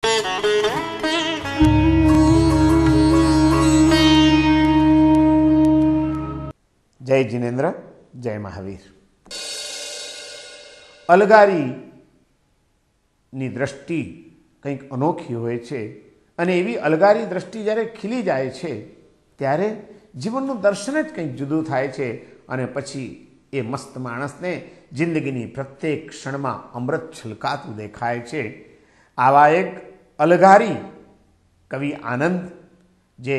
જય જિનેન્દ્ર, જય મહાવીર. અલગારીની દ્રષ્ટિ કંઈક અનોખી હોય છે અને એવી અલગારી દ્રષ્ટિ જ્યારે ખીલી જાય છે ત્યારે જીવનનું દર્શન જ કંઈક જુદું થાય છે અને પછી એ મસ્ત માણસને જિંદગીની પ્રત્યેક ક્ષણમાં અમૃત છલકાતું દેખાય છે. આવા એક અલગારી કવિ આનંદ, જે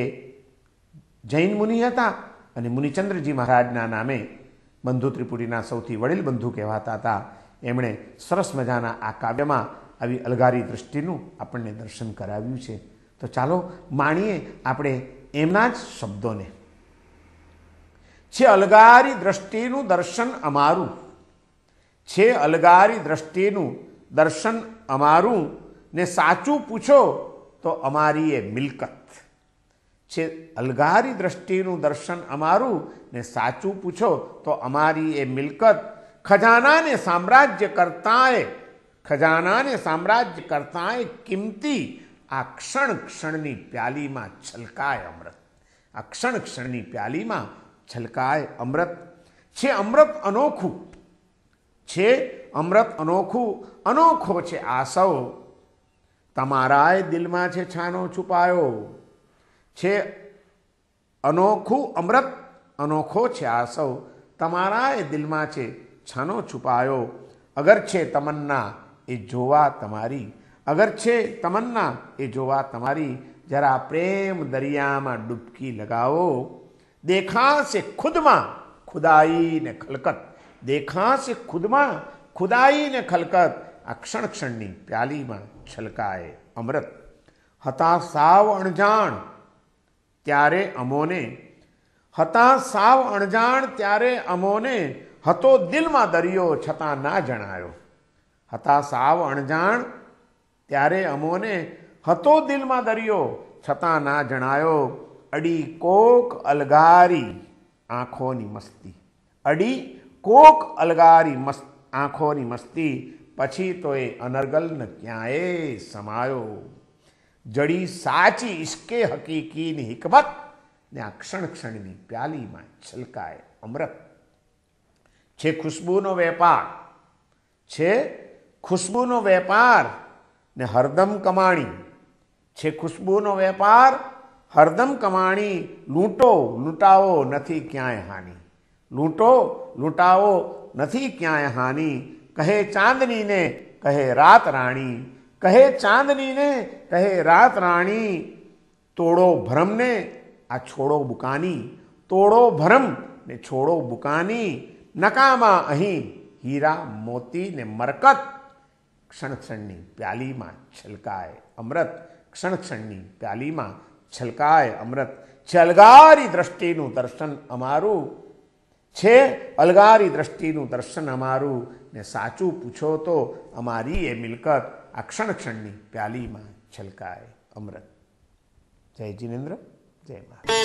જૈન મુનિ હતા અને મુનિચંદ્રજી મહારાજના નામે બંધુ ત્રિપુટીના સૌથી વડીલ બંધુ કહેવાતા હતા, એમણે સરસ મજાના આ કાવ્યમાં આવી અલગારી દૃષ્ટિનું આપણને દર્શન કરાવ્યું છે. તો ચાલો માણીએ આપણે એમના જ શબ્દોને. છે અલગારી દ્રષ્ટિનું દર્શન અમારું, છે અલગારી દ્રષ્ટિનું દર્શન અમારું, ને સાચું પૂછો તો અમારી એ મિલકત. છે અલગારી દ્રષ્ટિનું દર્શન અમારું, ને સાચું પૂછો તો અમારી એ મિલકત. ખજાનાને સામ્રાજ્ય કરતાંય કિંમતી, આ ક્ષણ ક્ષણની પ્યાલીમાં છલકાય અમૃત. આ ક્ષણ ક્ષણની પ્યાલીમાં છલકાય અમૃત. છે અમૃત અનોખું, છે અમૃત અનોખું, અનોખો છે આ સૌ, તમારાય દિલમાં છે છાનો છુપાયો. છે અનોખું અમૃત, અનોખો છે આ સૌ, તમારાય દિલમાં છે છાનો છુપાયો. અગર છે તમન્ના એ જોવા તમારી, અગર છે તમન્ના એ જોવા તમારી, જરા પ્રેમ દરિયામાં ડૂબકી લગાવો. દેખાશે ખુદમાં ખુદાઈ ને ખલકત, દેખાશે ખુદમાં ખુદાઈ ને ખલકત, આ ક્ષણ ક્ષણની પ્યાલીમાં છલકાય અમૃત. હતા સાવ અણજાણ ત્યારે અમોને, હતા સાવ અણજાણ ત્યારે અમોને, હતો દિલમાં દરિયો છતાં ના જણાયો. હતા સાવ અણજાણ ત્યારે અમોને, હતો દિલમાં દરિયો છતાં ના જણાયો. અડી કોક અલગારી આંખોની મસ્તી, અડી કોક અલગારી આંખોની મસ્તી, પછી તો એ અનર્ગલ ન ક્યાંય સમાયો. જડી સાચી ઇશ્કે હકીકીની હિકમત, ને આ ક્ષણ ક્ષણની પ્યાલીમાં છલકાય અમૃત. છે ખુશ્બુનો વેપાર, છે ખુશ્બુનો વેપાર, ને હરદમ કમાણી. છે ખુશ્બુનો વેપાર, હરદમ કમાણી, લૂંટો લૂંટાવો નથી ક્યાંય હાનિ. લૂંટો લૂંટાવો નથી ક્યાંય હાનિ. કહે ચાંદનીને કહે રાત રાણી, કહે ચાંદનીને કહે રાત રાણી. તોડો ભ્રમને આ છોડો બુકાની, તોડો ભ્રમ ને છોડો બુકાની. નકામા અહીં હીરા મોતી ને મરકત, ક્ષણ ક્ષણની પ્યાલીમાં છલકાય અમૃત. ક્ષણ ક્ષણની પ્યાલીમાં છલકાય અમૃત. છે અલગારી દ્રષ્ટિનું દર્શન અમારું, છે અલગારી દ્રષ્ટિનું દર્શન અમારું, ને સાચું પૂછો તો અમારી એ મિલકત. આ ક્ષણ ક્ષણની પ્યાલીમાં છલકાય અમૃત. જય જિનેન્દ્ર, જય મહારાજ.